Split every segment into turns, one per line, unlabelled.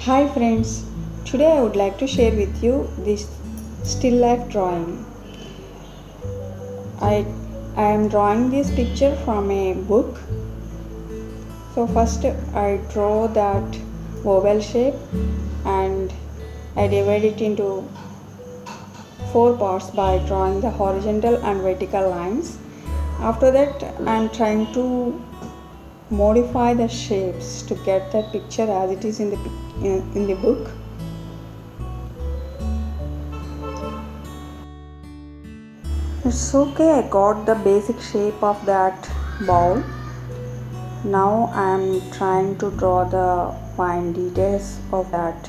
Hi friends, today I would like to share with you this still life drawing. I, I am drawing this picture from a book. So first I draw that oval shape and I divide it into four parts by drawing the horizontal and vertical lines. After that I am trying to modify the shapes to get that picture as it is in the book. It's okay, I got the basic shape of that bowl. Now I am trying to draw the fine details of that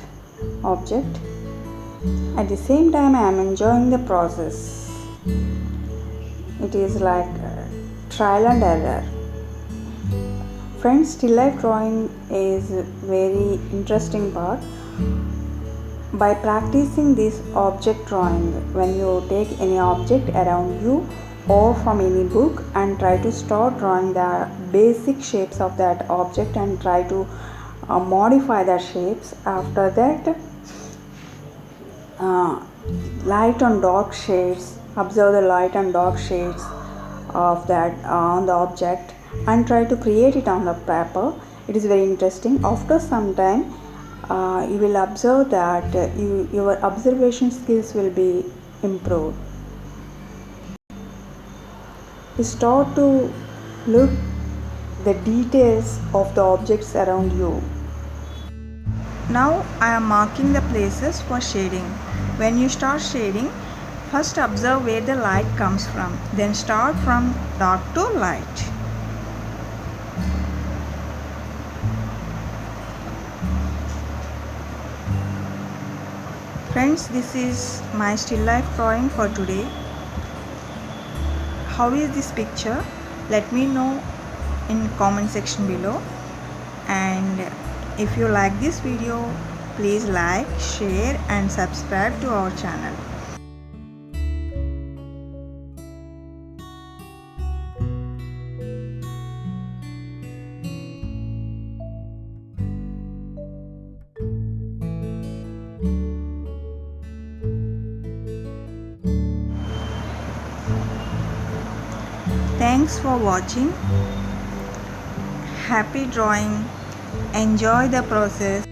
object. At the same time, I am enjoying the process. It is like trial and error. Friends, still life drawing is very interesting part. By practicing this object drawing, when you take any object around you or from any book and try to start drawing the basic shapes of that object and try to modify the shapes. After that, uh, light and dark shades, observe the light and dark shades of that on the object and try to create it on the paper. It is very interesting. After some time you will observe that your observation skills will be improved. You start to look the details of the objects around you. Now I am marking the places for shading. When you start shading, first observe where the light comes from, then start from dark to light. Friends, this is my still life drawing for today. How is this picture? Let me know in comment section below. And if you like this video, please like, share and subscribe to our channel. Thanks for watching. Happy drawing. Enjoy the process.